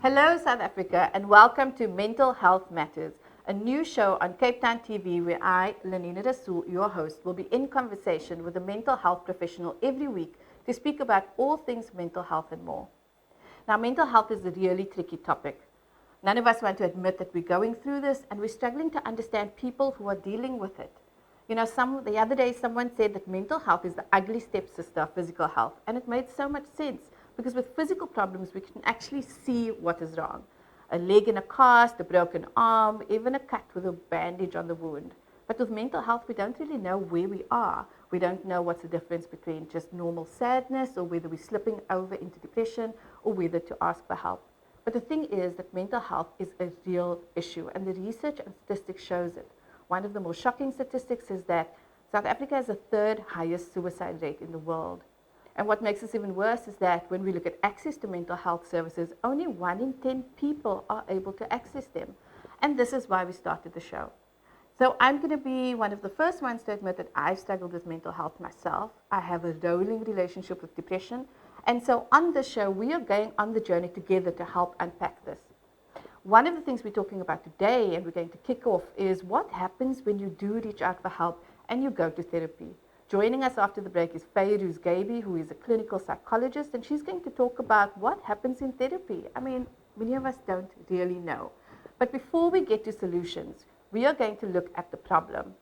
Hello South Africa and welcome to Mental Health Matters, a new show on Cape Town TV where I, Lenina Rassool, your host, will be in conversation with a mental health professional every week to speak about all things mental health and more. Now, mental health is a really tricky topic. None of us want to admit that we're going through this and we're struggling to understand people who are dealing with it. You know, the other day someone said that mental health is the ugly stepsister of physical health, and it made so much sense. Because with physical problems, we can actually see what is wrong. A leg in a cast, a broken arm, even a cut with a bandage on the wound. But with mental health, we don't really know where we are. We don't know what's the difference between just normal sadness or whether we're slipping over into depression or whether to ask for help. But the thing is that mental health is a real issue, and the research and statistics shows it. One of the more shocking statistics is that South Africa has the third highest suicide rate in the world. And what makes this even worse is that when we look at access to mental health services, only 1 in 10 people are able to access them. And this is why we started the show. So I'm going to be one of the first ones to admit that I've struggled with mental health myself. I have a rolling relationship with depression. And so on this show, we are going on the journey together to help unpack this. One of the things we're talking about today, and we're going to kick off, is what happens when you do reach out for help and you go to therapy. Joining us after the break is Fairuz Gabie, who is a clinical psychologist, and she's going to talk about what happens in therapy. I mean, many of us don't really know. But before we get to solutions, we are going to look at the problem.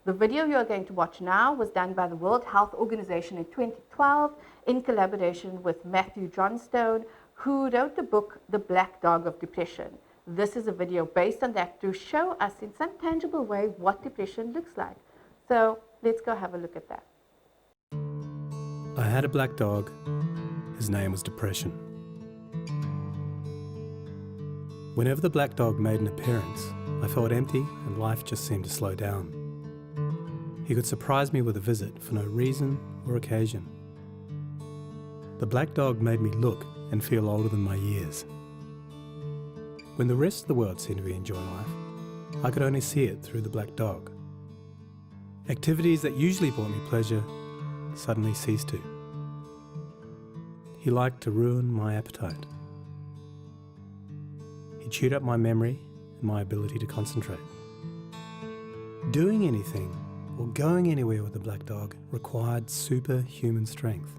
The video you are going to watch now was done by the World Health Organization in 2012 in collaboration with Matthew Johnstone, who wrote the book, The Black Dog of Depression. This is a video based on that to show us in some tangible way what depression looks like. So let's go have a look at that. I had a black dog. His name was Depression. Whenever the black dog made an appearance, I felt empty and life just seemed to slow down. He could surprise me with a visit for no reason or occasion. The black dog made me look and feel older than my years. When the rest of the world seemed to be enjoying life, I could only see it through the black dog. Activities that usually brought me pleasure suddenly ceased to. He liked to ruin my appetite. He chewed up my memory and my ability to concentrate. Doing anything or going anywhere with the black dog required superhuman strength.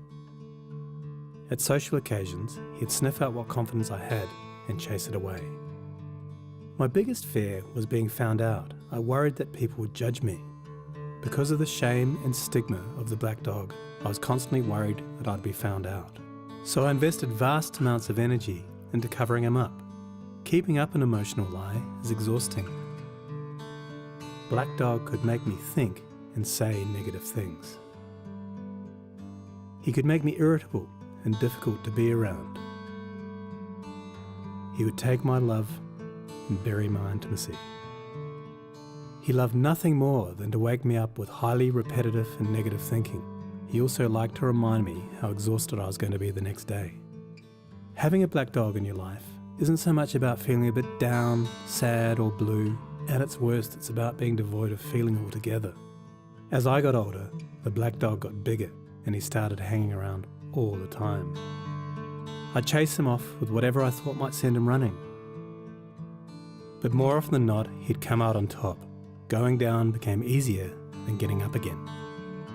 At social occasions, he'd sniff out what confidence I had and chase it away. My biggest fear was being found out. I worried that people would judge me. Because of the shame and stigma of the black dog, I was constantly worried that I'd be found out. So I invested vast amounts of energy into covering him up. Keeping up an emotional lie is exhausting. Black dog could make me think and say negative things. He could make me irritable and difficult to be around. He would take my love and bury my intimacy. He loved nothing more than to wake me up with highly repetitive and negative thinking. He also liked to remind me how exhausted I was going to be the next day. Having a black dog in your life isn't so much about feeling a bit down, sad or blue. At its worst, it's about being devoid of feeling altogether. As I got older, the black dog got bigger and he started hanging around all the time. I'd chase him off with whatever I thought might send him running. But more often than not, he'd come out on top. Going down became easier than getting up again.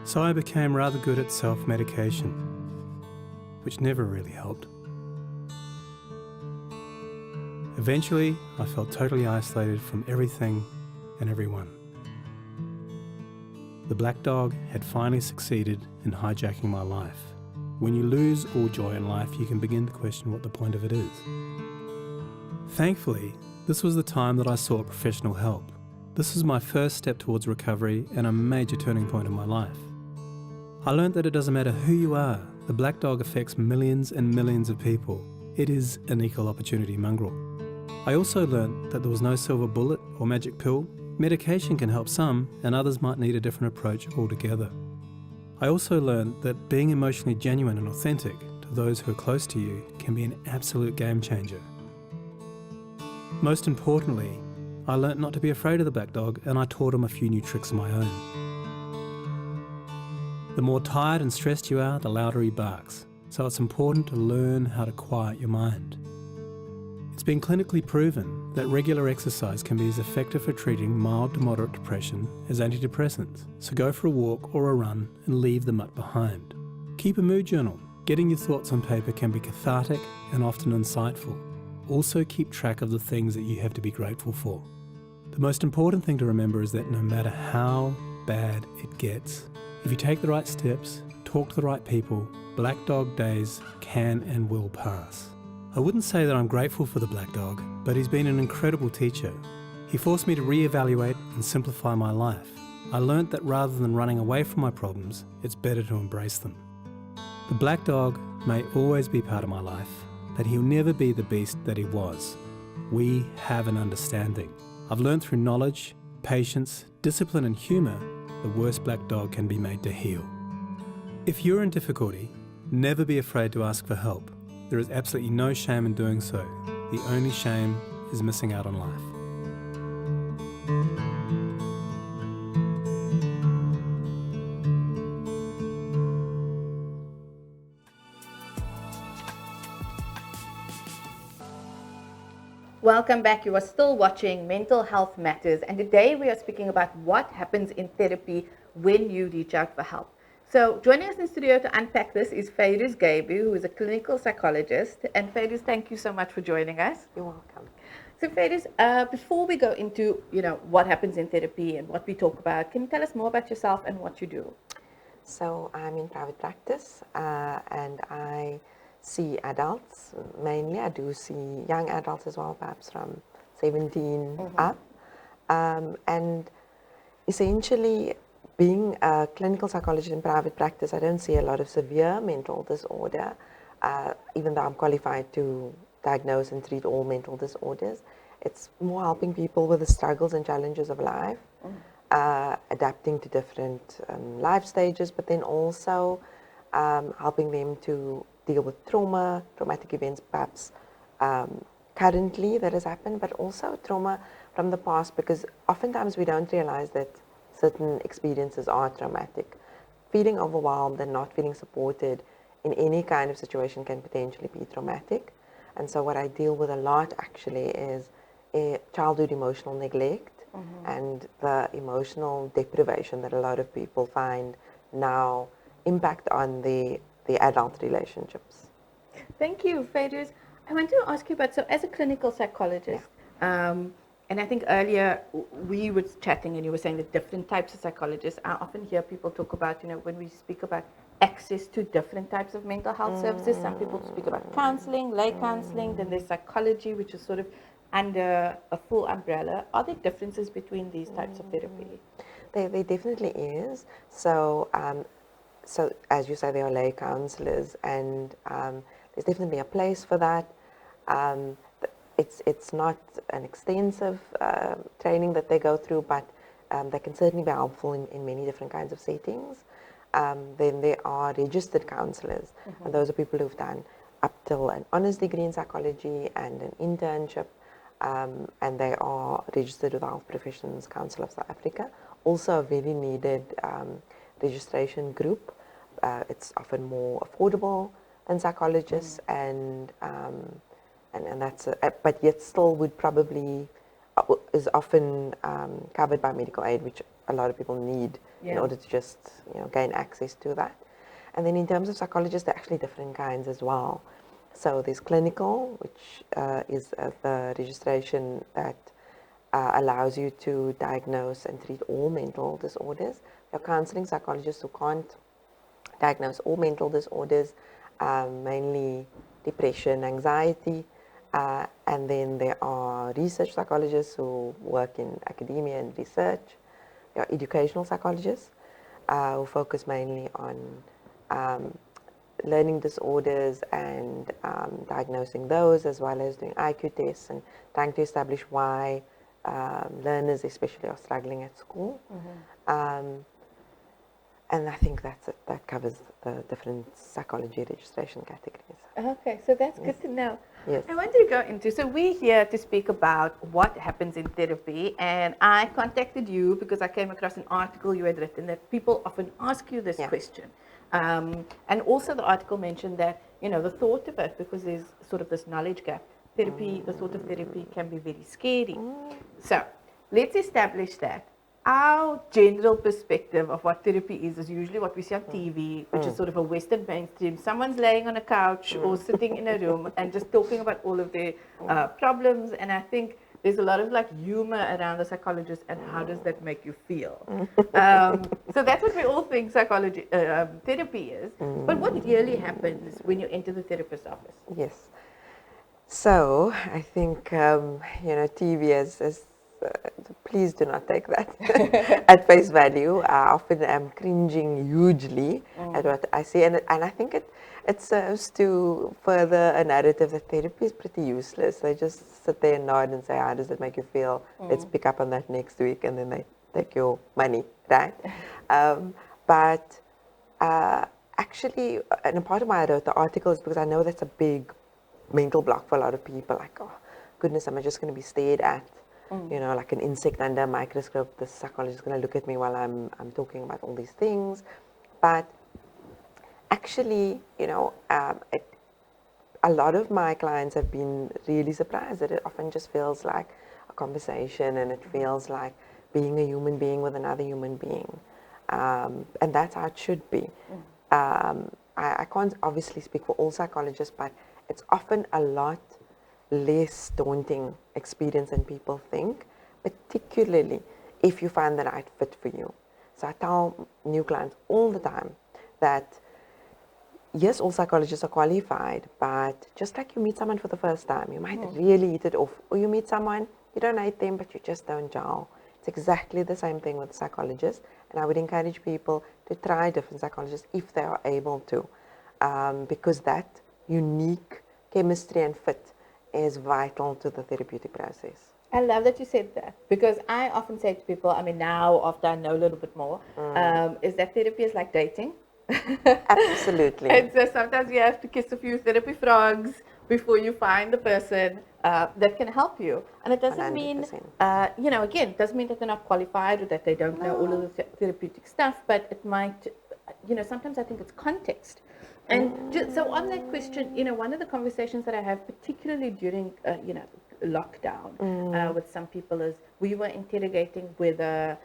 So I became rather good at self-medication, which never really helped. Eventually, I felt totally isolated from everything and everyone. The black dog had finally succeeded in hijacking my life. When you lose all joy in life, you can begin to question what the point of it is. Thankfully, this was the time that I sought professional help. This was my first step towards recovery and a major turning point in my life. I learned that it doesn't matter who you are, the black dog affects millions and millions of people. It is an equal opportunity mongrel. I also learned that there was no silver bullet or magic pill. Medication can help some, and others might need a different approach altogether. I also learned that being emotionally genuine and authentic to those who are close to you can be an absolute game changer. Most importantly, I learnt not to be afraid of the black dog, and I taught him a few new tricks of my own. The more tired and stressed you are, the louder he barks, so it's important to learn how to quiet your mind. It's been clinically proven that regular exercise can be as effective for treating mild to moderate depression as antidepressants. So go for a walk or a run and leave the mutt behind. Keep a mood journal. Getting your thoughts on paper can be cathartic and often insightful. Also keep track of the things that you have to be grateful for. The most important thing to remember is that no matter how bad it gets, if you take the right steps, talk to the right people, black dog days can and will pass. I wouldn't say that I'm grateful for the black dog, but he's been an incredible teacher. He forced me to reevaluate and simplify my life. I learnt that rather than running away from my problems, it's better to embrace them. The black dog may always be part of my life, but he'll never be the beast that he was. We have an understanding. I've learned through knowledge, patience, discipline and humour, the worst black dog can be made to heal. If you're in difficulty, never be afraid to ask for help. There is absolutely no shame in doing so. The only shame is missing out on life. Welcome back. You are still watching Mental Health Matters, and today we are speaking about what happens in therapy when you reach out for help. So joining us in studio to unpack this is Fairuz Gabie, who is a clinical psychologist. And Fairuz, thank you so much for joining us. You're welcome. So Fairuz, before we go into what happens in therapy and what we talk about, can you tell us more about yourself and what you do? So I'm in private practice and I see adults mainly. I do see young adults as well, perhaps from 17 up. And essentially, being a clinical psychologist in private practice, I don't see a lot of severe mental disorder, even though I'm qualified to diagnose and treat all mental disorders. It's more helping people with the struggles and challenges of life, adapting to different life stages, but then also helping them to deal with trauma, traumatic events perhaps currently that has happened, but also trauma from the past, because oftentimes we don't realize that certain experiences are traumatic. Feeling overwhelmed and not feeling supported in any kind of situation can potentially be traumatic. And so what I deal with a lot actually is childhood emotional neglect and the emotional deprivation that a lot of people find now impact on the adult relationships. Thank you, Fairuz. I want to ask you about, so as a clinical psychologist, and I think earlier we were chatting and you were saying that different types of psychologists, I often hear people talk about, when we speak about access to different types of mental health services, some people speak about counseling, lay counseling, then there's psychology, which is sort of under a full umbrella. Are there differences between these types of therapy? There definitely is. So as you say, there are lay counselors, and there's definitely a place for that. It's not an extensive training that they go through, but they can certainly be helpful in many different kinds of settings. Then there are registered counselors, and those are people who've done up till an honours degree in psychology and an internship, and they are registered with Health Professions Council of South Africa. Also a very needed registration group. It's often more affordable than psychologists, and that's but yet still would probably is often covered by medical aid, which a lot of people need in order to just gain access to that. And then in terms of psychologists, there are actually different kinds as well. So there's clinical, which is the registration that allows you to diagnose and treat all mental disorders. There are counseling psychologists who can't diagnose all mental disorders, mainly depression, anxiety, and then there are research psychologists who work in academia and research. There are educational psychologists who focus mainly on learning disorders and diagnosing those, as well as doing IQ tests and trying to establish why learners especially are struggling at school. And I think that covers the different psychology registration categories. Okay, so that's good to know. Yes. I wanted to go into, so we're here to speak about what happens in therapy, and I contacted you because I came across an article you had written that people often ask you this question. And also the article mentioned that, the thought of it, because there's sort of this knowledge gap, therapy, the sort of therapy can be very scary. So let's establish that our general perspective of what therapy is usually what we see on TV, which is sort of a Western mainstream. Someone's laying on a couch or sitting in a room and just talking about all of their problems. And I think there's a lot of like humor around the psychologist and how does that make you feel. So that's what we all think psychology therapy is. But what really happens when you enter the therapist's office? Yes. So I think TV as please do not take that at face value. I often am cringing hugely at what I see, and I think it serves to further a narrative that therapy is pretty useless. They just sit there and nod and say, "How does it make you feel? Let's pick up on that next week," and then they take your money, right? But actually, and a part of why I wrote the article is because I know that's a big mental block for a lot of people. Like, oh goodness, am I just going to be stared at? Like an insect under a microscope. The psychologist is going to look at me while I'm talking about all these things. But actually, a lot of my clients have been really surprised that it often just feels like a conversation, and it feels like being a human being with another human being. And that's how it should be. I can't obviously speak for all psychologists, but it's often a lot less daunting experience than people think, particularly if you find the right fit for you. So I tell new clients all the time that yes, all psychologists are qualified, but just like you meet someone for the first time, you might really hit it off, or you meet someone, you don't hate them, but you just don't gel. It's exactly the same thing with psychologists, and I would encourage people to try different psychologists if they are able to, because that unique chemistry and fit is vital to the therapeutic process. I love that you said that, because I often say to people, I mean, now after I know a little bit more, is that therapy is like dating. Absolutely. And so sometimes you have to kiss a few therapy frogs before you find the person that can help you. And it doesn't 100%. mean, again, it doesn't mean that they're not qualified or that they don't know all of the therapeutic stuff, but it might, sometimes I think it's context. And so on that question, one of the conversations that I have, particularly during, lockdown with some people is we were interrogating whether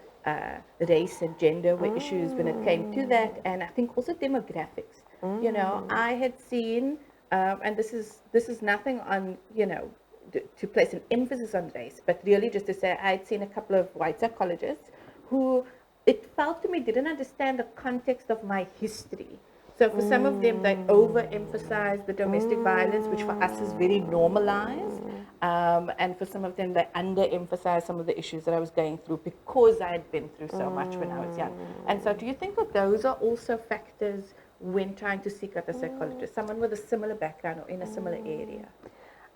race and gender were issues when it came to that, and I think also demographics. I had seen, and this is nothing on, to place an emphasis on race, but really just to say I had seen a couple of white psychologists who it felt to me didn't understand the context of my history. So for some of them, they overemphasize the domestic violence, which for us is very normalized. And for some of them, they underemphasize some of the issues that I was going through because I had been through so much when I was young. And so do you think that those are also factors when trying to seek out a psychologist, someone with a similar background or in a similar area?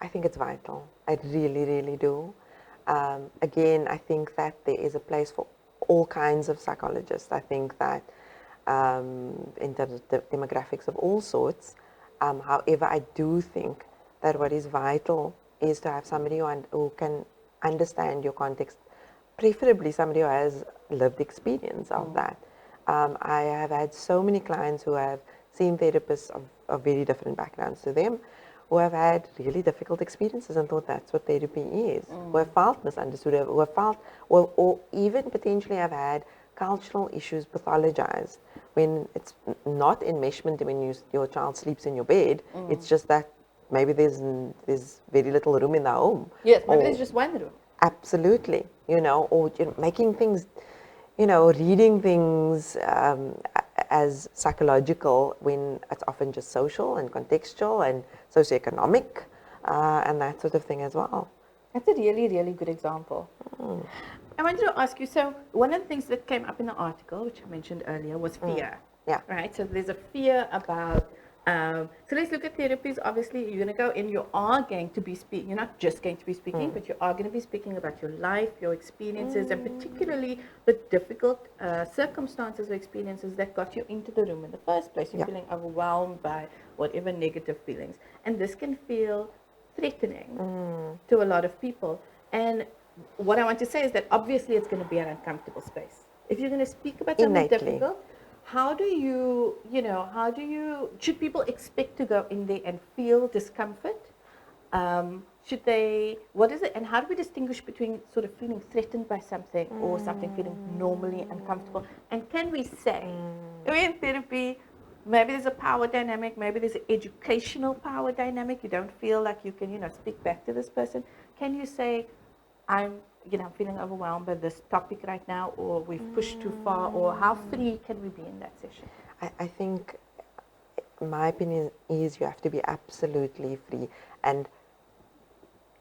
I think it's vital. I really, really do. Again, I think that there is a place for all kinds of psychologists. I think that in terms of the demographics of all sorts. However, I do think that what is vital is to have somebody who can understand your context, preferably somebody who has lived experience of that. I have had so many clients who have seen therapists of very different backgrounds to them, who have had really difficult experiences and thought that's what therapy is, who have felt misunderstood, who have felt, or even potentially have had cultural issues pathologized when it's not enmeshment when your child sleeps in your bed. It's just that maybe there's very little room in the home. Yes, maybe there's just one room. Absolutely, or making things, reading things as psychological when it's often just social and contextual and socioeconomic and that sort of thing as well. That's a really, really good example. I wanted to ask you, so one of the things that came up in the article, which I mentioned earlier, was fear. Yeah. Right? So there's a fear about, so let's look at therapies. Obviously, you're going to go in, you are going to be speaking, you're not just going to be speaking, but you are going to be speaking about your life, your experiences, and particularly the difficult circumstances or experiences that got you into the room in the first place. You're feeling overwhelmed by whatever negative feelings. And this can feel threatening to a lot of people. And what I want to say is that obviously it's going to be an uncomfortable space. If you're going to speak about something difficult, how do you, should people expect to go in there and feel discomfort? Should they, what is it, and how do we distinguish between sort of feeling threatened by something or something feeling normally uncomfortable? And can we say, in therapy, maybe there's a power dynamic, maybe there's an educational power dynamic, you don't feel like you can, speak back to this person. Can you say, I'm feeling overwhelmed by this topic right now, or we've pushed too far, or how free can we be in that session? I think my opinion is you have to be absolutely free.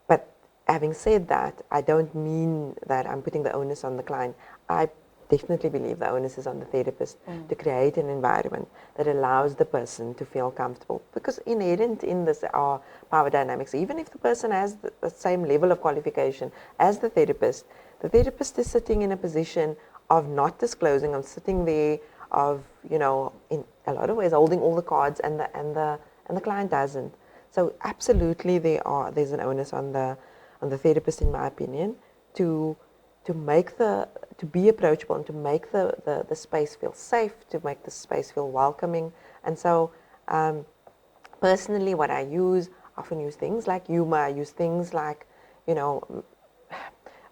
But having said that, I don't mean that I'm putting the onus on the client. I definitely believe the onus is on the therapist to create an environment that allows the person to feel comfortable. Because inherent in this are power dynamics. Even if the person has the same level of qualification as the therapist is sitting in a position of not disclosing, of sitting there, of, in a lot of ways holding all the cards, and the client doesn't. So absolutely there's an onus on the therapist, in my opinion, to be approachable and to make the space feel safe, to make the space feel welcoming. And so personally what I often use things like humor, I use things like,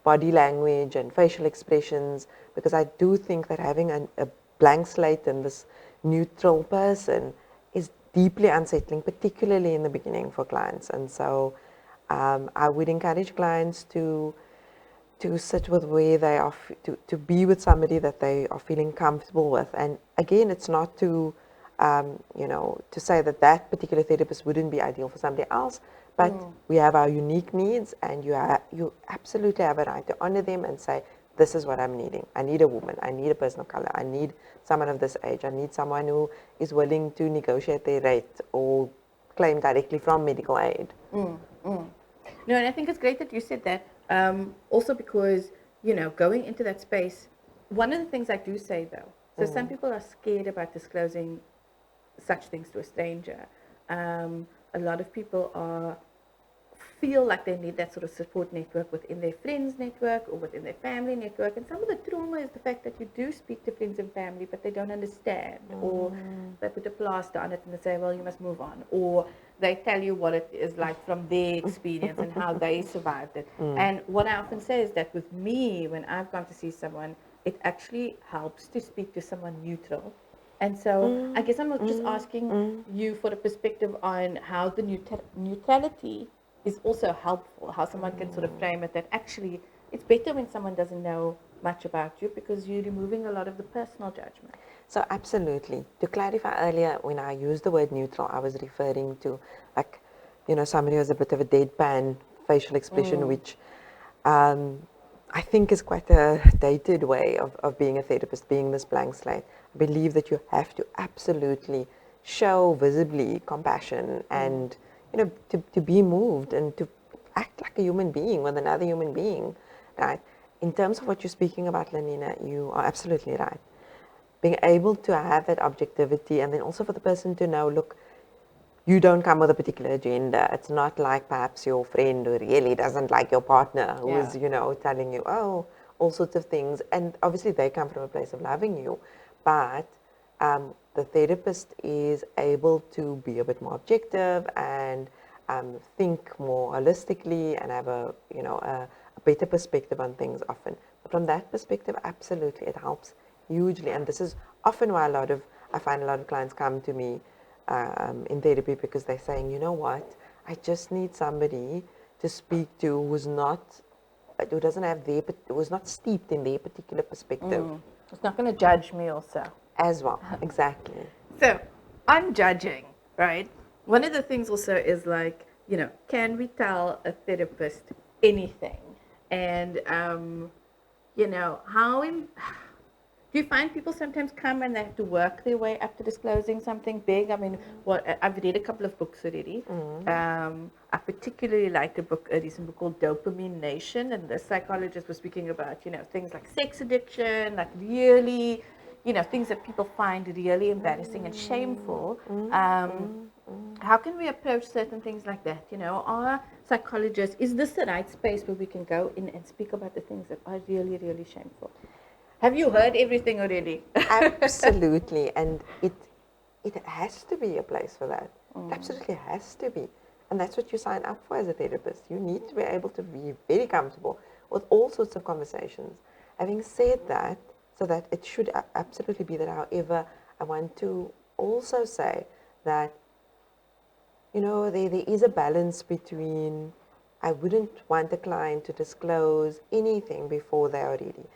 body language and facial expressions, because I do think that having a blank slate and this neutral person is deeply unsettling, particularly in the beginning for clients. And so I would encourage clients to sit with where they are, to be with somebody that they are feeling comfortable with. And again, it's not to say that particular therapist wouldn't be ideal for somebody else, but we have our unique needs, and you absolutely have a right to honor them and say, this is what I'm needing. I need a woman. I need a person of color. I need someone of this age. I need someone who is willing to negotiate their rate or claim directly from medical aid. No, and I think it's great that you said that. Also because, going into that space, one of the things I do say though, so some people are scared about disclosing such things to a stranger. A lot of people feel like they need that sort of support network within their friends network or within their family network. And some of the trauma is the fact that you do speak to friends and family, but they don't understand, or they put a plaster on it and they say, well, you must move on, or they tell you what it is like from their experience and how they survived it. And what I often say is that with me, when I've gone to see someone, it actually helps to speak to someone neutral. And so I guess I'm just asking you for a perspective on how the neutrality is also helpful, how someone can sort of frame it, that actually it's better when someone doesn't know much about you, because you're removing a lot of the personal judgment. So absolutely. To clarify earlier, when I used the word neutral, I was referring to somebody who has a bit of a deadpan facial expression, which I think is quite a dated way of being a therapist, being this blank slate. I believe that you have to absolutely show visibly compassion and to be moved and to act like a human being with another human being, right? In terms of what you're speaking about, Lenina, you are absolutely right. Being able to have that objectivity, and then also for the person to know, look, you don't come with a particular agenda. It's not like perhaps your friend who really doesn't like your partner who is, telling you, all sorts of things. And obviously they come from a place of loving you, but the therapist is able to be a bit more objective and think more holistically and have a better perspective on things often. But from that perspective, absolutely, it helps hugely. And this is often why I find a lot of clients come to me in therapy, because they're saying, you know what, I just need somebody to speak to who's not steeped in their particular perspective. It's not going to judge me also. As well, exactly. So, on judging, right? One of the things also is like, can we tell a therapist anything? And, do you find people sometimes come and they have to work their way up to disclosing something big? I mean, I've read a couple of books already. I particularly liked a recent book called Dopamine Nation, and the psychologist was speaking about, things like sex addiction, like really, things that people find really embarrassing and shameful. How can we approach certain things like that? Are psychologists, is this the right space where we can go in and speak about the things that are really, really shameful? Have you heard everything already? Absolutely, and it has to be a place for that. It absolutely has to be. And that's what you sign up for as a therapist. You need to be able to be very comfortable with all sorts of conversations. Having said that, so that it should absolutely be that. However, I want to also say that, there is a balance between, I wouldn't want the client to disclose anything before they are ready.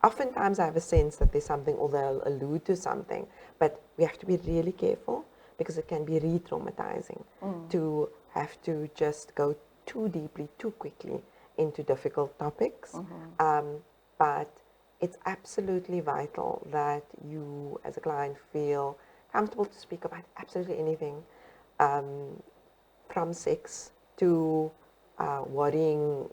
Oftentimes I have a sense that there's something, or they'll allude to something, but we have to be really careful because it can be re-traumatizing to have to just go too deeply, too quickly into difficult topics. But it's absolutely vital that you as a client feel comfortable to speak about absolutely anything, from sex to worrying,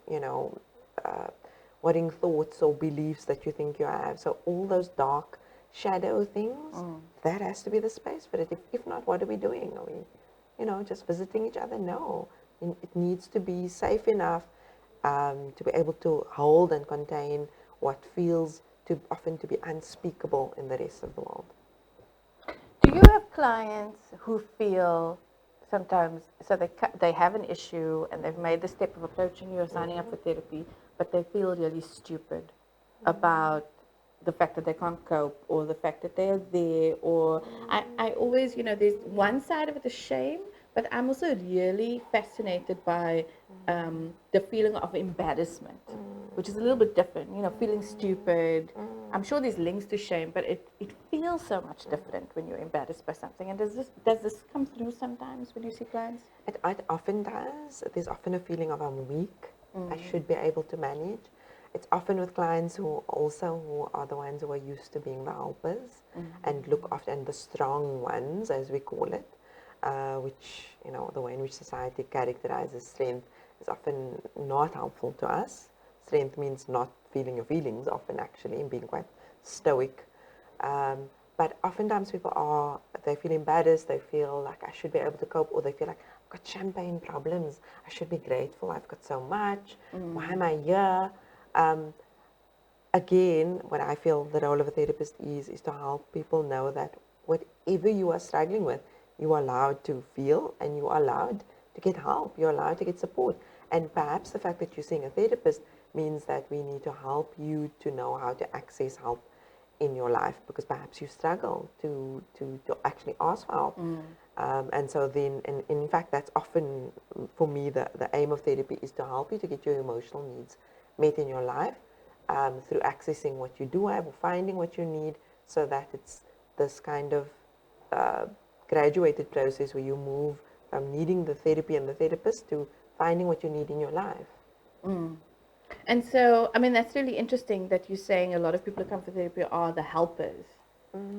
worrying thoughts or beliefs that you think you have. So all those dark shadow things, that has to be the space for it. If not, what are we doing? Are we, just visiting each other? No. It needs to be safe enough to be able to hold and contain what feels often to be unspeakable in the rest of the world. Do you have clients who feel sometimes, so they have an issue and they've made the step of approaching you or signing up for therapy, but they feel really stupid about the fact that they can't cope, or the fact that they're there, or I always, there's one side of it is shame, but I'm also really fascinated by the feeling of embarrassment, which is a little bit different, feeling stupid. I'm sure there's links to shame, but it feels so much different when you're embarrassed by something. And does this come through sometimes when you see clients? It often does. There's often a feeling of I'm weak. I should be able to manage. It's often with clients who are the ones who are used to being the helpers and look after, and the strong ones, as we call it, which, the way in which society characterizes strength is often not helpful to us. Strength means not feeling your feelings, often actually, and being quite stoic. But oftentimes they feel embarrassed, they feel like I should be able to cope, or they feel like I've got champagne problems, I should be grateful, I've got so much, why am I here? Again, what I feel the role of a therapist is to help people know that whatever you are struggling with, you are allowed to feel, and you are allowed to get help, you're allowed to get support. And perhaps the fact that you're seeing a therapist means that we need to help you to know how to access help in your life, because perhaps you struggle to actually ask for help. And so then, and in fact, that's often, for me, the aim of therapy is to help you to get your emotional needs met in your life through accessing what you do have or finding what you need, so that it's this kind of graduated process where you move from needing the therapy and the therapist to finding what you need in your life. And so, that's really interesting that you're saying a lot of people who come for therapy are the helpers.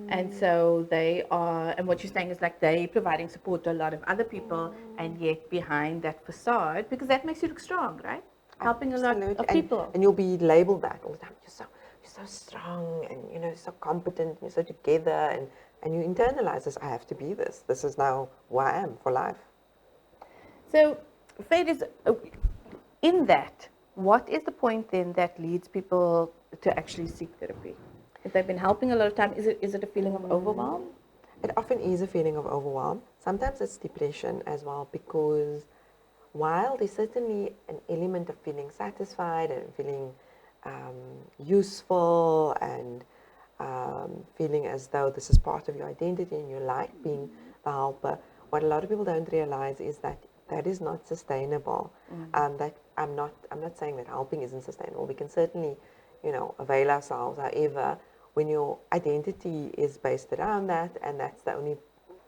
And so they are, and what you're saying is like they're providing support to a lot of other people, and yet behind that facade, because that makes you look strong, right? Helping a lot of people. And you'll be labeled that all the time. You're so strong, and so competent, and you're so together, and you internalize this. I have to be this. This is now who I am for life. So, Fairuz, in that, what is the point then that leads people to actually seek therapy? If they've been helping a lot of time, is it a feeling of overwhelm? It often is a feeling of overwhelm. Sometimes it's depression as well, because while there's certainly an element of feeling satisfied and feeling useful and feeling as though this is part of your identity and you like being the helper, what a lot of people don't realize is that that is not sustainable. That I'm not saying that helping isn't sustainable. We can certainly, avail ourselves. However, when your identity is based around that, and that's the only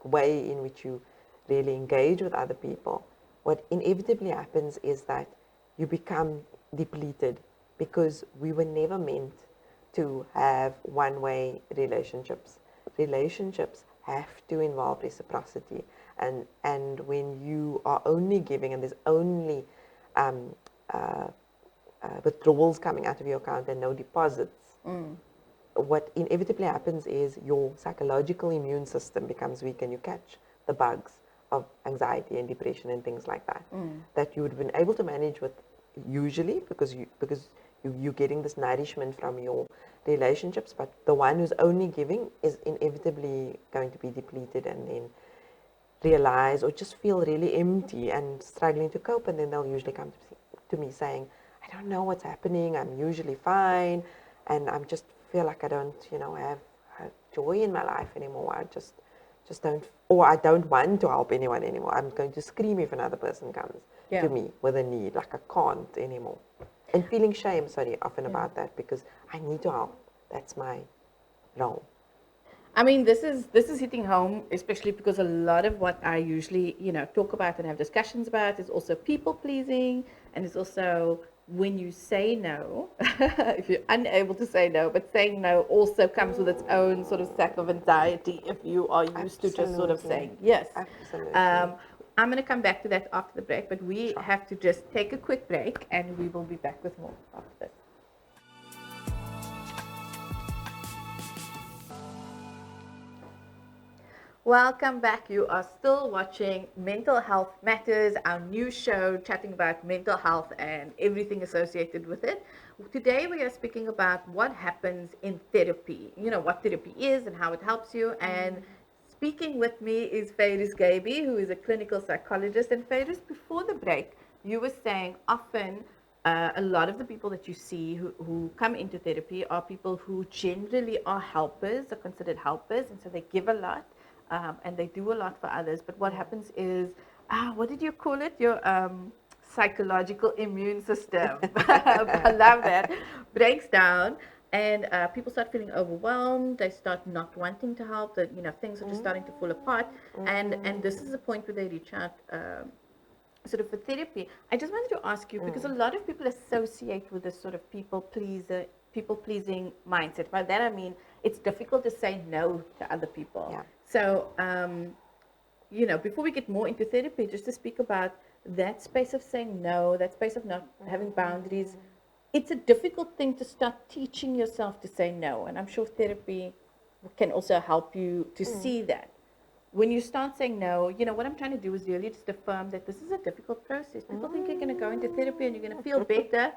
way in which you really engage with other people, what inevitably happens is that you become depleted, because we were never meant to have one-way relationships. Relationships have to involve reciprocity, and when you are only giving and there's only withdrawals coming out of your account and no deposits, what inevitably happens is your psychological immune system becomes weak, and you catch the bugs of anxiety and depression and things like that, that you would have been able to manage with usually, because you're getting this nourishment from your relationships. But the one who's only giving is inevitably going to be depleted, and then realize or just feel really empty and struggling to cope, and then they'll usually come to me saying, I don't know what's happening, I'm usually fine, and I'm just feel like I don't, have joy in my life anymore. I just don't, or I don't want to help anyone anymore. I'm going to scream if another person comes to me with a need, like I can't anymore. And feeling shame, often about that, because I need to help. That's my role. I mean, this is hitting home, especially because a lot of what I usually, talk about and have discussions about is also people pleasing, and it's also when you say no, if you're unable to say no, but saying no also comes with its own sort of sack of anxiety if you are used to just sort of saying yes. Absolutely. I'm going to come back to that after the break, but we have to just take a quick break, and we will be back with more after this. Welcome back. You are still watching Mental Health Matters, our new show chatting about mental health and everything associated with it. Today we are speaking about what happens in therapy, what therapy is and how it helps you. And speaking with me is Fairuz Gabie, who is a clinical psychologist. And Fairuz, before the break, you were saying often a lot of the people that you see who come into therapy are people who generally are helpers, are considered helpers, and so they give a lot. And they do a lot for others. But what happens is, what did you call it? Your psychological immune system, I love that, breaks down, and people start feeling overwhelmed. They start not wanting to help. That things are just starting to fall apart. And this is the point where they reach out sort of for therapy. I just wanted to ask you, because a lot of people associate with this sort of people pleasing mindset. By that I mean it's difficult to say no to other people. Yeah. So, before we get more into therapy, just to speak about that space of saying no, that space of not having boundaries, it's a difficult thing to start teaching yourself to say no. And I'm sure therapy can also help you to see that. When you start saying no, what I'm trying to do is really just affirm that this is a difficult process. People think you're going to go into therapy and you're going to feel better,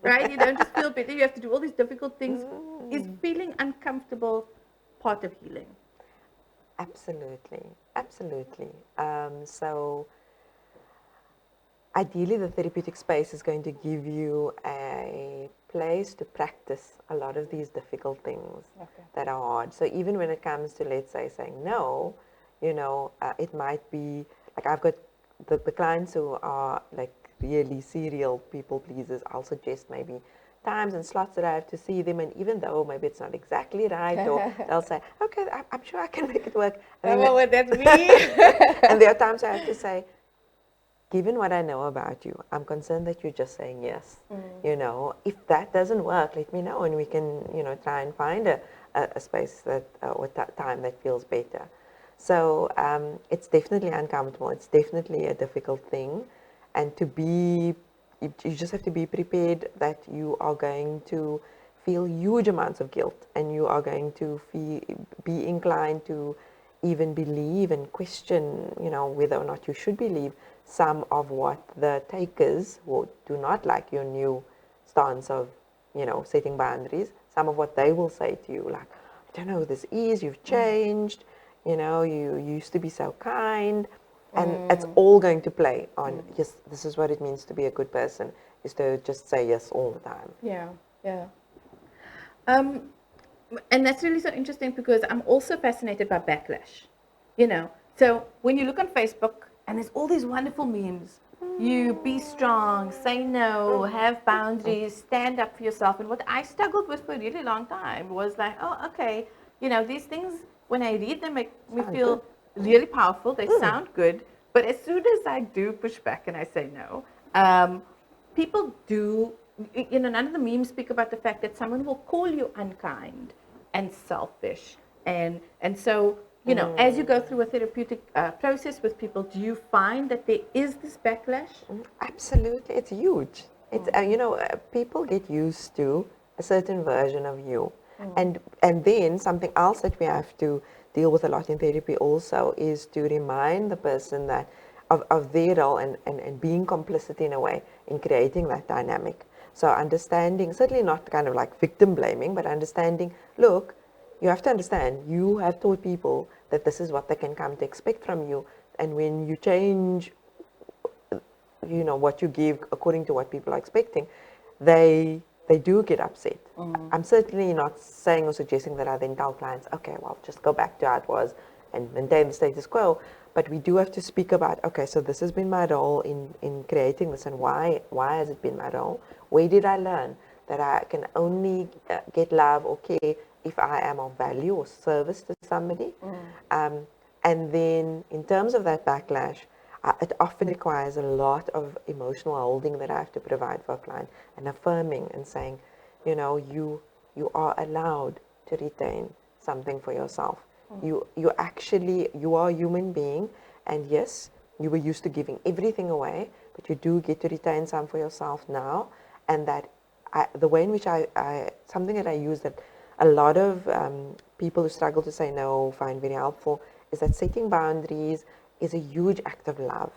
right? You don't just feel better. You have to do all these difficult things. Is feeling uncomfortable part of healing? Absolutely. So ideally the therapeutic space is going to give you a place to practice a lot of these difficult things that are hard. So even when it comes to, let's say, saying no, it might be like I've got the clients who are like really serial people pleasers. I'll suggest maybe times and slots that I have to see them, and even though maybe it's not exactly right, or they'll say, okay, I'm sure I can make it work. Oh, that's me. And there are times I have to say, given what I know about you, I'm concerned that you're just saying yes. If that doesn't work, let me know, and we can, try and find a space that or time that feels better. So it's definitely uncomfortable. It's definitely a difficult thing, and you just have to be prepared that you are going to feel huge amounts of guilt, and you are going to be inclined to even believe and question, whether or not you should believe some of what the takers who do not like your new stance of, setting boundaries, some of what they will say to you, like, I don't know who this is, you've changed, you used to be so kind. And it's all going to play on, yes, this is what it means to be a good person, is to just say yes all the time. Yeah. And that's really so interesting, because I'm also fascinated by backlash. So when you look on Facebook and there's all these wonderful memes, you be strong, say no, have boundaries, stand up for yourself. And what I struggled with for a really long time was like, oh, okay, these things, when I read them, make me feel really powerful. They sound good. But as soon as I do push back and I say no, people do, none of the memes speak about the fact that someone will call you unkind and selfish. And so, as you go through a therapeutic process with people, do you find that there is this backlash? Absolutely. It's huge. It's, people get used to a certain version of you. And then something else that we have to deal with a lot in therapy also is to remind the person that of their role and being complicit in a way in creating that dynamic. So understanding, certainly not kind of like victim blaming, but understanding, look, you have to understand, you have taught people that this is what they can come to expect from you. and when you change, what you give according to what people are expecting, they do get upset. I'm certainly not saying or suggesting that I then tell clients, okay, well, just go back to how it was and maintain the status quo. But we do have to speak about, okay, so this has been my role in creating this, and why has it been my role? Where did I learn that I can only get love or care if I am of value or service to somebody? And then in terms of that backlash, it often requires a lot of emotional holding that I have to provide for a client, and affirming and saying, you are allowed to retain something for yourself. You are a human being, and yes, you were used to giving everything away, but you do get to retain some for yourself now. And that the way in which something that I use that a lot of people who struggle to say no find very helpful is that setting boundaries is a huge act of love.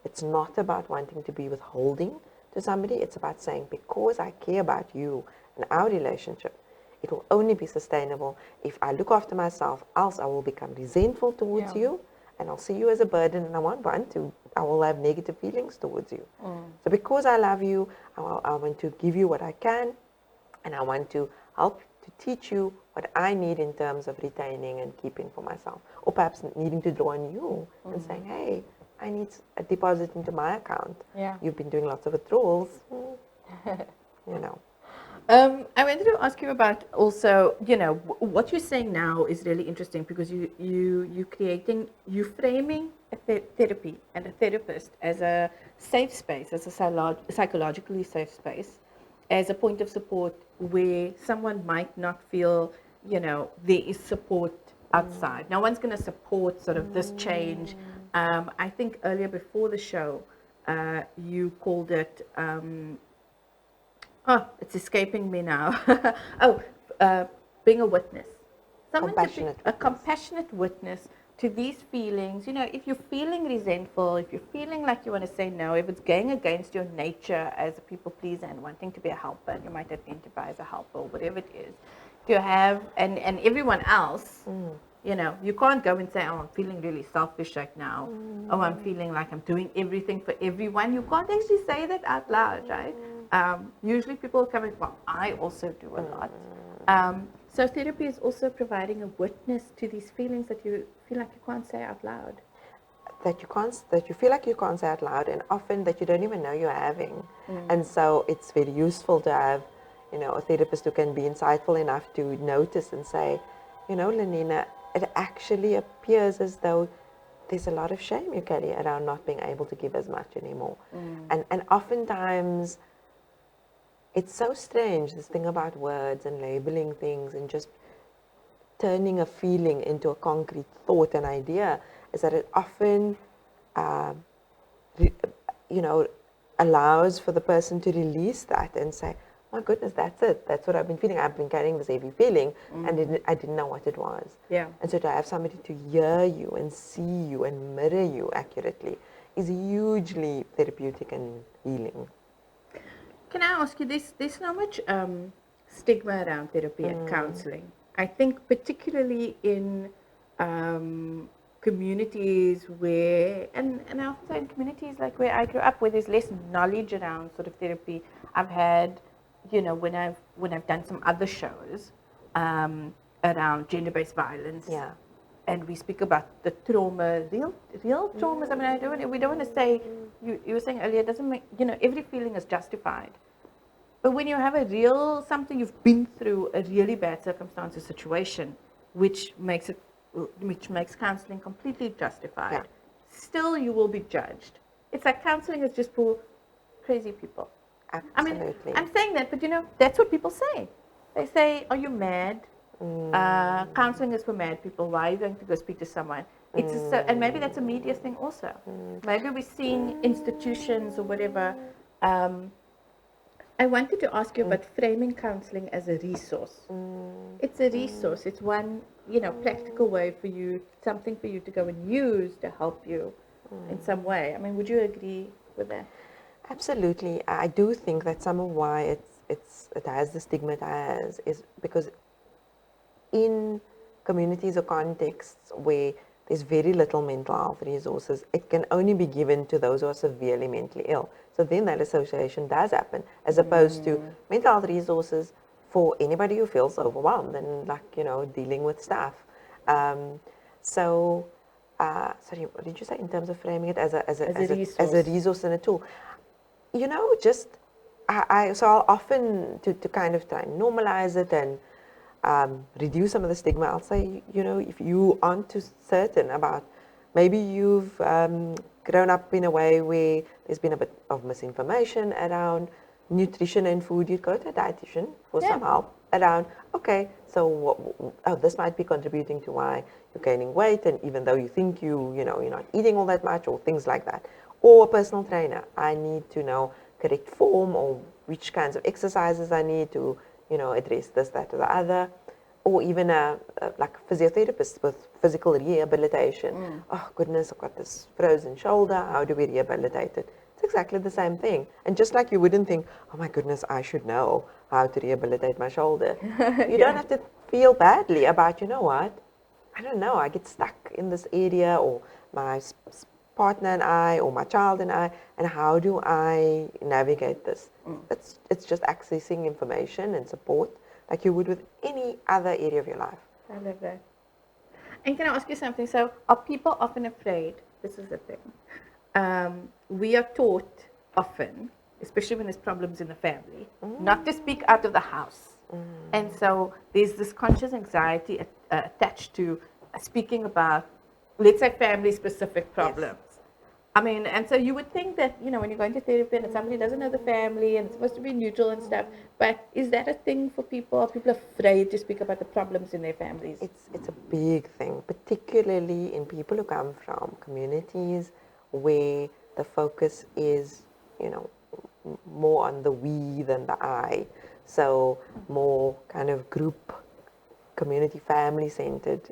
It's not about wanting to be withholding to somebody. It's about saying, because I care about you and our relationship, it will only be sustainable if I look after myself, else I will become resentful towards you, and I'll see you as a burden, and I won't want to. I will have negative feelings towards you. So because I love you, I want to give you what I can, and I want to help to teach you what I need in terms of retaining and keeping for myself. Or perhaps needing to draw on you and saying, hey, I need a deposit into my account. Yeah. You've been doing lots of withdrawals. I wanted to ask you about also, what you're saying now is really interesting, because you're framing a therapy and a therapist as a safe space, as a psychologically safe space, as a point of support where someone might not feel, there is support outside. No one's going to support sort of this change. I think earlier before the show, you called it, it's escaping me now. Being a witness. A compassionate witness to these feelings. If you're feeling resentful, if you're feeling like you want to say no, if it's going against your nature as a people pleaser and wanting to be a helper, and you might identify as a helper or whatever it is, you have, and everyone else, you can't go and say, oh, I'm feeling really selfish right now. Oh, I'm feeling like I'm doing everything for everyone. You can't actually say that out loud, right? Usually people come in, well, I also do a lot. So therapy is also providing a witness to these feelings that you feel like you can't say out loud. That you feel like you can't say out loud, and often that you don't even know you're having. And so it's very useful to have, a therapist who can be insightful enough to notice and say, Lenina, it actually appears as though there's a lot of shame you carry around not being able to give as much anymore. And oftentimes, it's so strange, this thing about words and labeling things and just turning a feeling into a concrete thought and idea, is that it often, allows for the person to release that and say, my goodness, that's it. That's what I've been feeling. I've been carrying this heavy feeling, and I didn't know what it was. Yeah. And so to have somebody to hear you and see you and mirror you accurately is hugely therapeutic and healing. Can I ask you this? There's so much stigma around therapy and counseling. I think particularly in communities where, and I often say in communities like where I grew up, where there's less knowledge around sort of therapy. I've had, when I've done some other shows around gender-based violence, and we speak about the trauma, real traumas. I mean, we don't want to say, you were saying earlier, it doesn't make, every feeling is justified. But when you have something you've been through, a really bad circumstance or situation, which makes counseling completely justified, still you will be judged. It's like counseling is just for crazy people. Absolutely. I mean, I'm saying that, but that's what people say. They say, are you mad? Counseling is for mad people. Why are you going to go speak to someone? And maybe that's a media thing also. Maybe we're seeing institutions or whatever. I wanted to ask you about framing counseling as a resource. It's a resource. It's one, practical way for you, something for you to go and use to help you in some way. I mean, would you agree with that? Absolutely. I do think that some of why it has the stigma it has is because in communities or contexts where there's very little mental health resources. It can only be given to those who are severely mentally ill. So then that association does happen, as opposed to mental health resources for anybody who feels overwhelmed and like, dealing with stuff. Sorry, what did you say in terms of framing it as a resource and a tool? Just so I'll often to kind of try and normalize it and reduce some of the stigma. I'll say, if you aren't too certain about, maybe you've grown up in a way where there's been a bit of misinformation around nutrition and food, you'd go to a dietitian for some help around, okay, so this might be contributing to why you're gaining weight, and even though you think you're not eating all that much, or things like that. Or a personal trainer, I need to know correct form, or which kinds of exercises I need to, address this, that, or the other. Or even like a physiotherapist with physical rehabilitation. Oh goodness, I've got this frozen shoulder, how do we rehabilitate it? It's exactly the same thing. And just like you wouldn't think, oh my goodness, I should know how to rehabilitate my shoulder. You don't have to feel badly about, what, I don't know, I get stuck in this area, or my partner and I, or my child and I, and how do I navigate this? It's just accessing information and support like you would with any other area of your life. I love that. And can I ask you something? So are people often afraid? This is the thing. We are taught often, especially when there's problems in the family, not to speak out of the house. And so there's this conscious anxiety attached to speaking about, let's say, family-specific problems. Yes. I mean, and so you would think that, when you're going to therapy and somebody doesn't know the family and it's supposed to be neutral and stuff, but is that a thing for people? Are people afraid to speak about the problems in their families? It's a big thing, particularly in people who come from communities where the focus is, more on the we than the I. So more kind of group, community, family-centered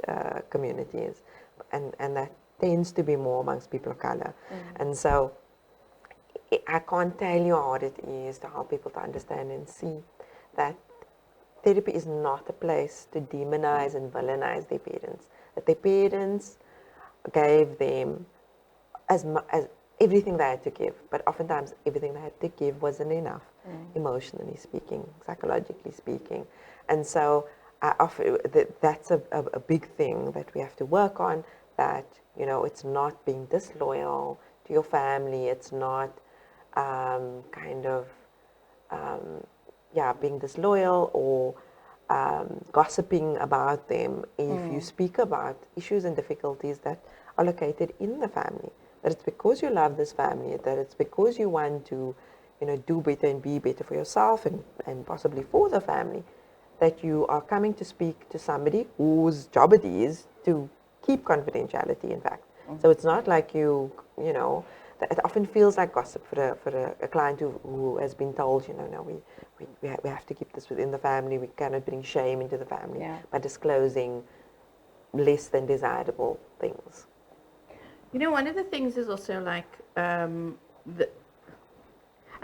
communities. And that tends to be more amongst people of color. And so I can't tell you how hard it is to help people to understand and see that therapy is not a place to demonize and villainize their parents. That their parents gave them as everything they had to give, but oftentimes everything they had to give wasn't enough, emotionally speaking, psychologically speaking. And so that's a big thing that we have to work on, that it's not being disloyal to your family. It's not being disloyal or gossiping about them if you speak about issues and difficulties that are located in the family. That it's because you love this family, that it's because you want to do better and be better for yourself and possibly for the family, that you are coming to speak to somebody whose job it is to keep confidentiality, in fact. So it's not like it often feels like gossip for a client who has been told, no, we have to keep this within the family, we cannot bring shame into the family by disclosing less than desirable things. One of the things is also like, I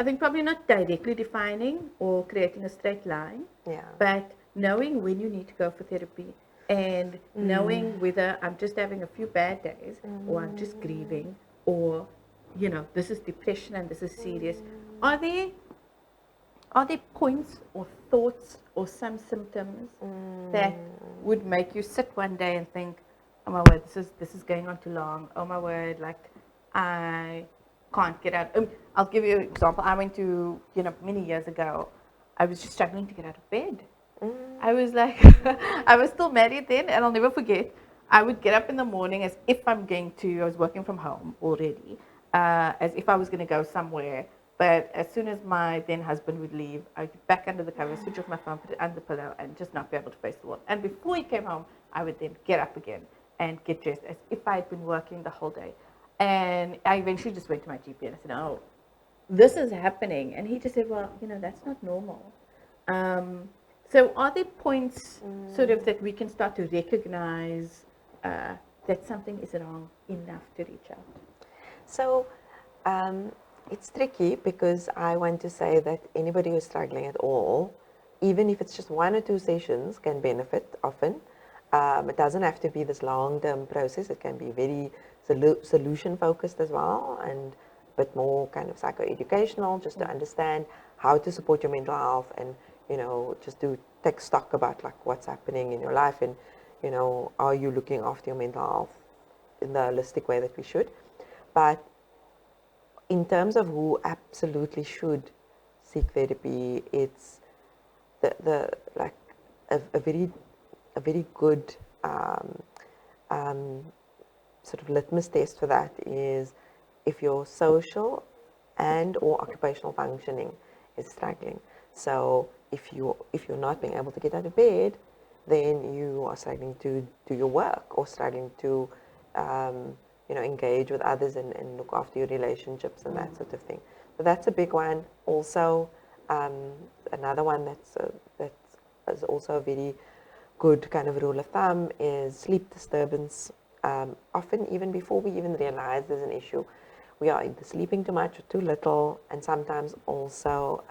think probably not directly defining or creating a straight line, but knowing when you need to go for therapy, and knowing whether I'm just having a few bad days, or I'm just grieving, or this is depression and this is serious. Are there points or thoughts or some symptoms that would make you sit one day and think, oh my word, this is going on too long. Oh my word, like I can't get out. I'll give you an example. I went to, many years ago, I was just struggling to get out of bed. I was like, I was still married then, and I'll never forget, I would get up in the morning as if I was working from home already, as if I was going to go somewhere. But as soon as my then husband would leave, I'd get back under the covers, switch off my phone, put it under the pillow, and just not be able to face the wall. And before he came home, I would then get up again and get dressed as if I had been working the whole day. And I eventually just went to my GP and I said, oh, this is happening. And he just said, well, that's not normal. So are there points sort of that we can start to recognize that something is wrong enough to reach out? So it's tricky, because I want to say that anybody who's struggling at all, even if it's just 1 or 2 sessions, can benefit often. It doesn't have to be this long-term process. It can be very solution-focused as well, and a bit more kind of psychoeducational, just to understand how to support your mental health, and just to take stock about like what's happening in your life, and are you looking after your mental health in the holistic way that we should. But in terms of who absolutely should seek therapy, it's the like a very good sort of litmus test for that is if your social and or occupational functioning is struggling. So if you're not being able to get out of bed, then you are struggling to do your work, or struggling to engage with others and look after your relationships and that sort of thing. So that's a big one. Also, another one that's also a very good kind of rule of thumb is sleep disturbance. Often, even before we even realize there's an issue, we are either sleeping too much or too little, and sometimes also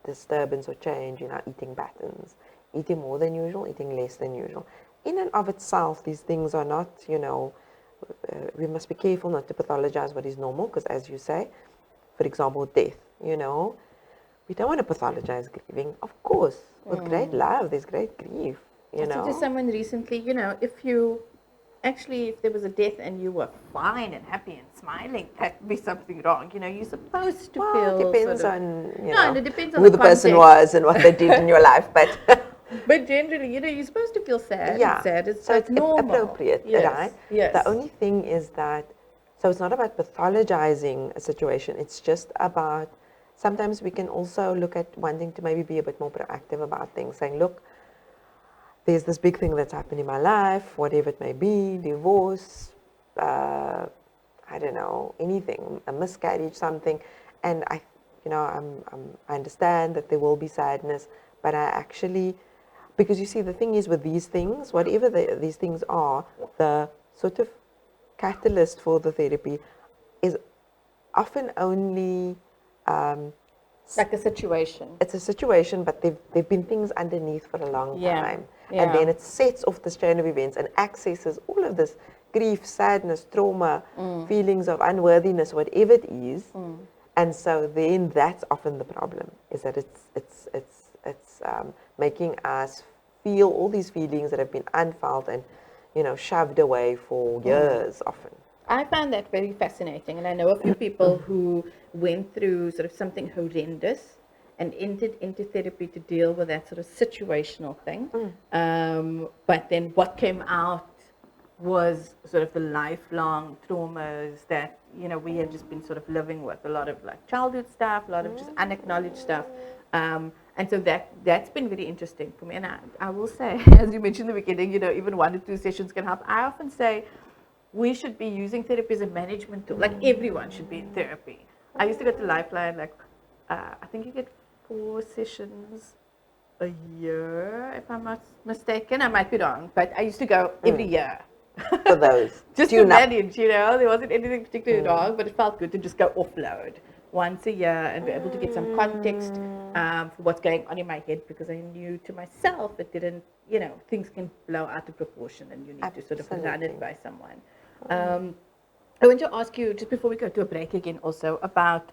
disturbance or change in our eating patterns. Eating more than usual, eating less than usual. In and of itself, these things are not, we must be careful not to pathologize what is normal, because as you say, for example, death, we don't want to pathologize grieving. Of course, with great love, there's great grief, I said to someone recently, if there was a death and you were fine and happy and smiling, that would be something wrong. You're supposed to feel. It depends on and it depends on who the person was and what they did in your life, but generally, you're supposed to feel sad. Yeah, sad. It's so it's normal. appropriate, Yes. right? Yes. The only thing is that, so it's not about pathologizing a situation. It's just about, sometimes we can also look at wanting to maybe be a bit more proactive about things, saying, look, there's this big thing that's happened in my life, whatever it may be, divorce, I don't know, anything, a miscarriage, something, and I understand that there will be sadness, but I actually, because you see, the thing is with these things, whatever these things are, the sort of catalyst for the therapy is often only like a situation. It's a situation, but they've been things underneath for a long time. Yeah. And then it sets off this chain of events and accesses all of this grief, sadness, trauma, feelings of unworthiness, whatever it is. And so then that's often the problem, is that it's making us feel all these feelings that have been unfelt and shoved away for years often. I find that very fascinating, and I know a few people who went through sort of something horrendous and entered into therapy to deal with that sort of situational thing. But then what came out was sort of the lifelong traumas that we had just been sort of living with, a lot of like childhood stuff, a lot of just unacknowledged stuff. And so that's been very interesting for me. And I will say, as you mentioned in the beginning, even 1 or 2 sessions can help. I often say we should be using therapy as a management tool. Like everyone should be in therapy. I used to go to Lifeline, I think you get 4 sessions a year, if I'm not mistaken. I might be wrong, but I used to go every year. For those. Just to manage, there wasn't anything particularly wrong, but it felt good to just go offload once a year and be able to get some context for what's going on in my head, because I knew to myself it didn't, things can blow out of proportion and you need to sort of run it by someone. I want to ask you, just before we go to a break again, also about,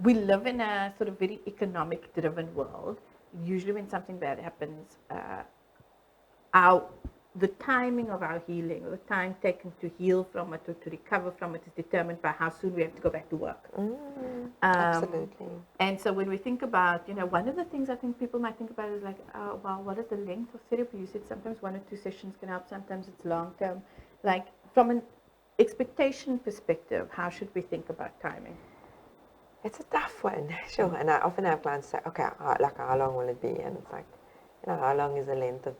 we live in a sort of very economic driven world. Usually when something bad happens, the timing of our healing, or the time taken to heal from it or to recover from it, is determined by how soon we have to go back to work. Absolutely. And so when we think about, one of the things I think people might think about is like, well, what is the length of therapy? You said sometimes 1 or 2 sessions can help, sometimes it's long term. Like from an expectation perspective, how should we think about timing? It's a tough one, sure. And I often have clients say, okay, how long will it be? And it's like, how long is the length of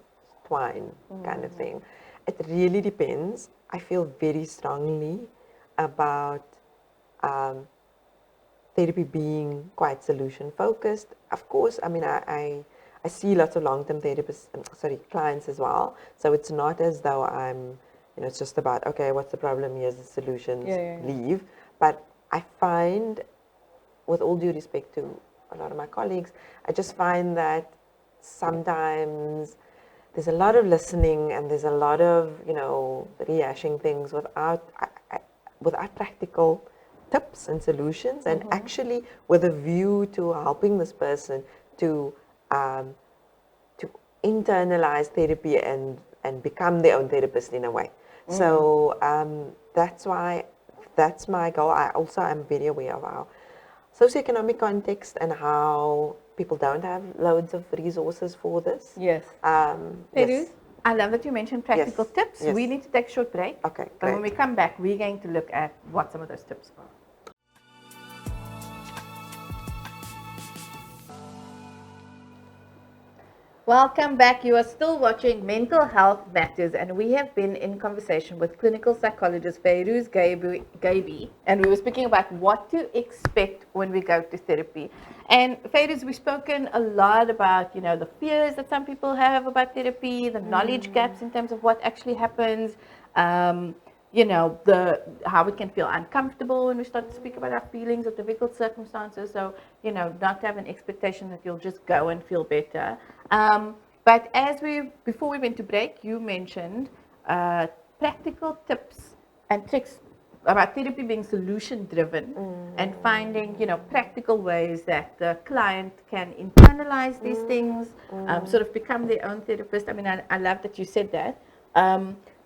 twine kind of thing. It really depends. I feel very strongly about therapy being quite solution focused. Of course, I see lots of long-term therapists, clients as well. So it's not as though I'm, it's just about, okay, what's the problem? Here's the solutions, leave. But I find, with all due respect to a lot of my colleagues, I just find that sometimes there's a lot of listening and there's a lot of, rehashing things without practical tips and solutions, and actually with a view to helping this person to internalize therapy and become their own therapist in a way. So that's my goal. I also am very aware of our socioeconomic context and how people don't have loads of resources for this. Yes. Yes. I love that you mentioned practical Yes, tips. yes. We need to take a short break. Okay, But when great. we come back, we're going to look at what some of those tips are. Welcome back. You are still watching Mental Health Matters, and we have been in conversation with clinical psychologist Fairuz Gabie, and we were speaking about what to expect when we go to therapy. And Fairuz, we've spoken a lot about, the fears that some people have about therapy, the knowledge gaps in terms of what actually happens, how we can feel uncomfortable when we start to speak about our feelings or difficult circumstances. So, not to have an expectation that you'll just go and feel better. But before we went to break, you mentioned practical tips and tricks about therapy being solution driven and finding, practical ways that the client can internalize these things, sort of become their own therapist. I mean, I love that you said that.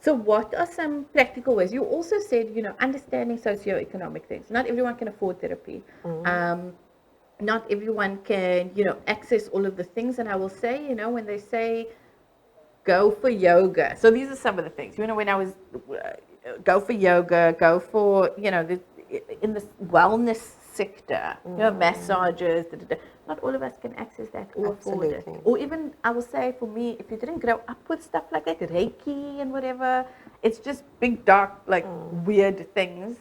So what are some practical ways? You also said, understanding socioeconomic things. Not everyone can afford therapy. Not everyone can, access all of the things. And I will say, when they say go for yoga. So these are some of the things, when I was go for yoga, go for, in the wellness sector, massages, not all of us can access that or afford it. Or even, I will say, for me, if you didn't grow up with stuff like that, Reiki and whatever, it's just big, dark, weird things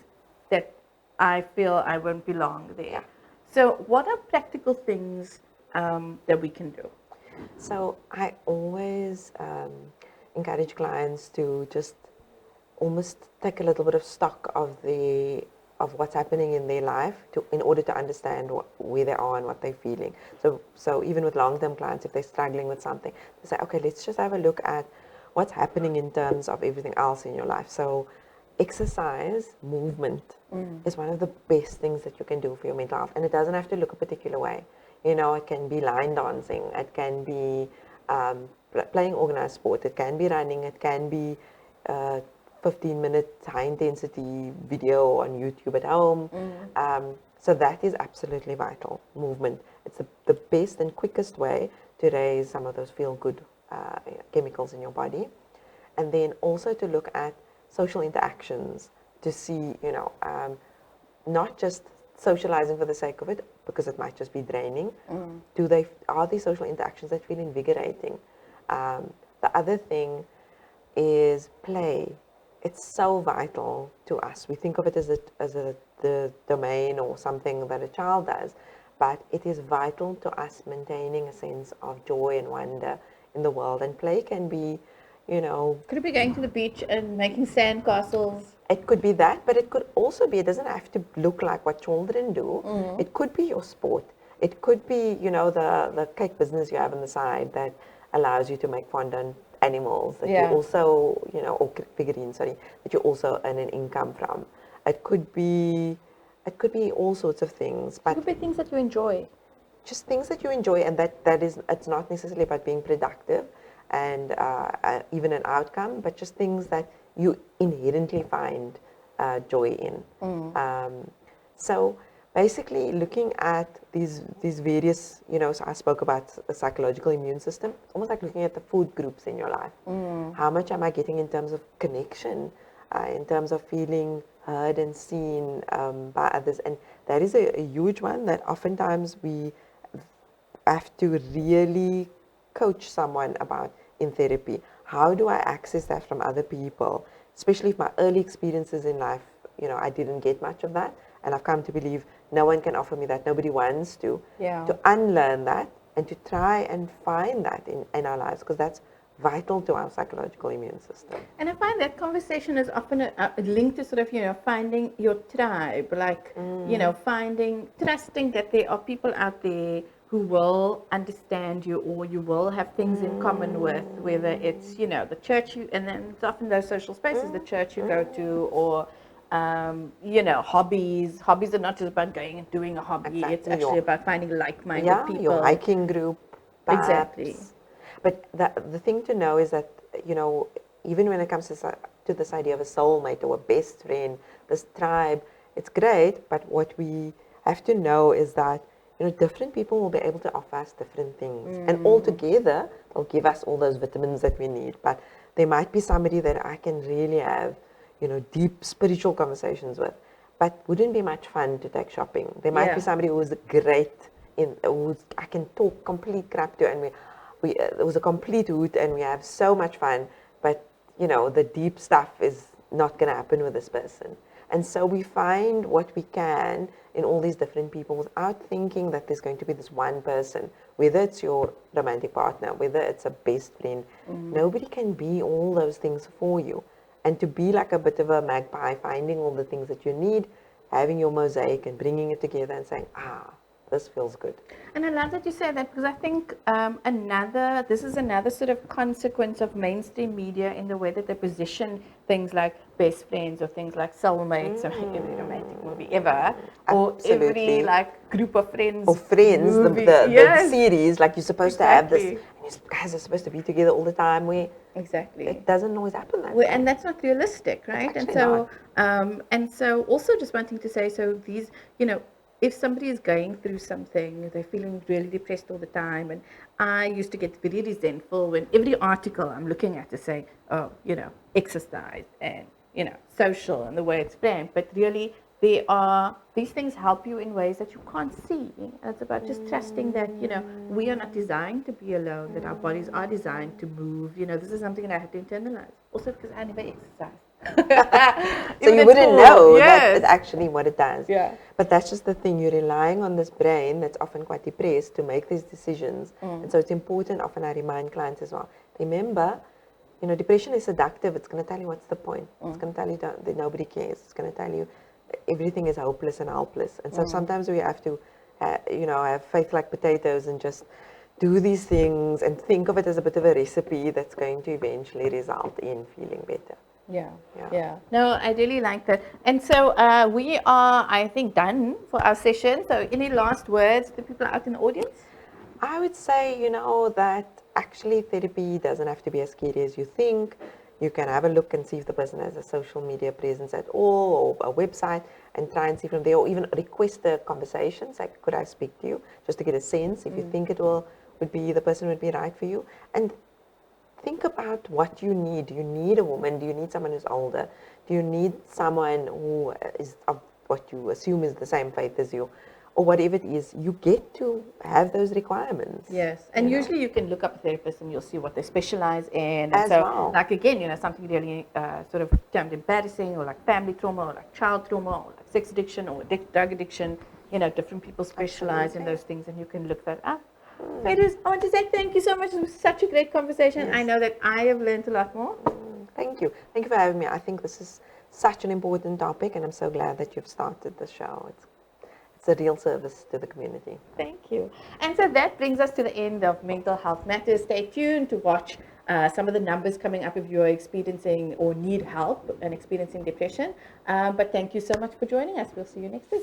that I feel I won't belong there. Yeah. So what are practical things that we can do? So I always encourage clients to just almost take a little bit of stock of what's happening in their life in order to understand where they are and what they're feeling. So even with long-term clients, if they're struggling with something, they say, okay, let's just have a look at what's happening in terms of everything else in your life. So exercise, movement is one of the best things that you can do for your mental health. And it doesn't have to look a particular way. It can be line dancing, it can be playing organized sport, it can be running, it can be 15-minute high-intensity video on YouTube at home. So that is absolutely vital, movement. It's the best and quickest way to raise some of those feel-good chemicals in your body. And then also to look at social interactions to see, not just socializing for the sake of it, because it might just be draining. Are these social interactions that feel invigorating? The other thing is play. It's so vital to us. We think of it as the domain or something that a child does, but it is vital to us maintaining a sense of joy and wonder in the world. And play can be, Could it be going to the beach and making sand castles? It could be that, but it could also be, it doesn't have to look like what children do. It could be your sport. It could be, the cake business you have on the side that allows you to make fondant animals that you also, or figurines, that you also earn an income from. It could be all sorts of things. But it could be things that you enjoy. Just things that you enjoy, and that is, it's not necessarily about being productive and even an outcome, but just things that you inherently find joy in. So basically looking at these various, so I spoke about the psychological immune system. It's almost like looking at the food groups in your life. How much am I getting in terms of connection, in terms of feeling heard and seen by others? And that is a huge one that oftentimes we have to really coach someone about in therapy. How do I access that from other people? Especially if my early experiences in life, I didn't get much of that. And I've come to believe no one can offer me that. Nobody wants to. To unlearn that and to try and find that in our lives, because that's vital to our psychological immune system. And I find that conversation is often linked to sort of, finding your tribe, like, trusting that there are people out there who will understand you, or you will have things in common with, whether it's, the church and then it's often those social spaces, the church you go to, or hobbies. Hobbies are not just about going and doing a hobby. Exactly. It's actually about finding like-minded people. Your hiking group, perhaps. Exactly. But the thing to know is that, even when it comes to this idea of a soulmate or a best friend, this tribe, it's great, but what we have to know is that, different people will be able to offer us different things. And all together, they'll give us all those vitamins that we need. But there might be somebody that I can really have, deep spiritual conversations with. But wouldn't be much fun to take shopping. There might be somebody who is great, I can talk complete crap to, and it was a complete hoot, and we have so much fun. But, the deep stuff is not going to happen with this person. And so we find what we can in all these different people without thinking that there's going to be this one person, whether it's your romantic partner, whether it's a best friend. Nobody can be all those things for you. And to be like a bit of a magpie, finding all the things that you need, having your mosaic and bringing it together and saying, this feels good. And I love that you say that, because I think this is another sort of consequence of mainstream media in the way that they position things like best friends or things like soulmates or every romantic movie ever, or every group of friends. Or Friends, the series, like you're supposed to have this, and you guys are supposed to be together all the time. Exactly. It doesn't always happen that way. And that's not realistic, right? And so also just wanting to say, so these, if somebody is going through something, they're feeling really depressed all the time, and I used to get very resentful when every article I'm looking at is saying, exercise and, social and the way it's framed, but really these things help you in ways that you can't see. And it's about just trusting that, we are not designed to be alone, that our bodies are designed to move. This is something that I have to internalize. Also because I never exercise. So you wouldn't know that it's actually what it does. Yeah. But that's just the thing. You're relying on this brain that's often quite depressed to make these decisions. And so it's important, often I remind clients as well, remember, depression is seductive. It's going to tell you what's the point. It's going to tell you that nobody cares. It's going to tell you everything is hopeless and helpless. And so sometimes we have to, have faith like potatoes and just do these things and think of it as a bit of a recipe that's going to eventually result in feeling better. Yeah. No, I really like that. And so we are, I think, done for our session. So any last words to people out in the audience? I would say, that actually therapy doesn't have to be as scary as you think. You can have a look and see if the person has a social media presence at all, or a website, and try and see from there, or even request a conversation. Say, could I speak to you? Just to get a sense if you think the person would be right for you. And think about what you need. Do you need a woman? Do you need someone who's older? Do you need someone who is of what you assume is the same faith as you? Or whatever it is, you get to have those requirements. Yes, and usually you can look up a therapist and you'll see what they specialize in. And as so, well. like again, something really sort of termed embarrassing, or like family trauma, or like child trauma, or like sex addiction, or drug addiction. Different people specialize in those things, and you can look that up. Fairuz, I want to say thank you so much. It was such a great conversation. I know that I have learned a lot more. Thank you. Thank you for having me. I think this is such an important topic, and I'm so glad that you've started the show. It's a real service to the community. Thank you. And so that brings us to the end of Mental Health Matters. Stay tuned to watch some of the numbers coming up if you're experiencing or need help and experiencing depression. But thank you so much for joining us. We'll see you next week.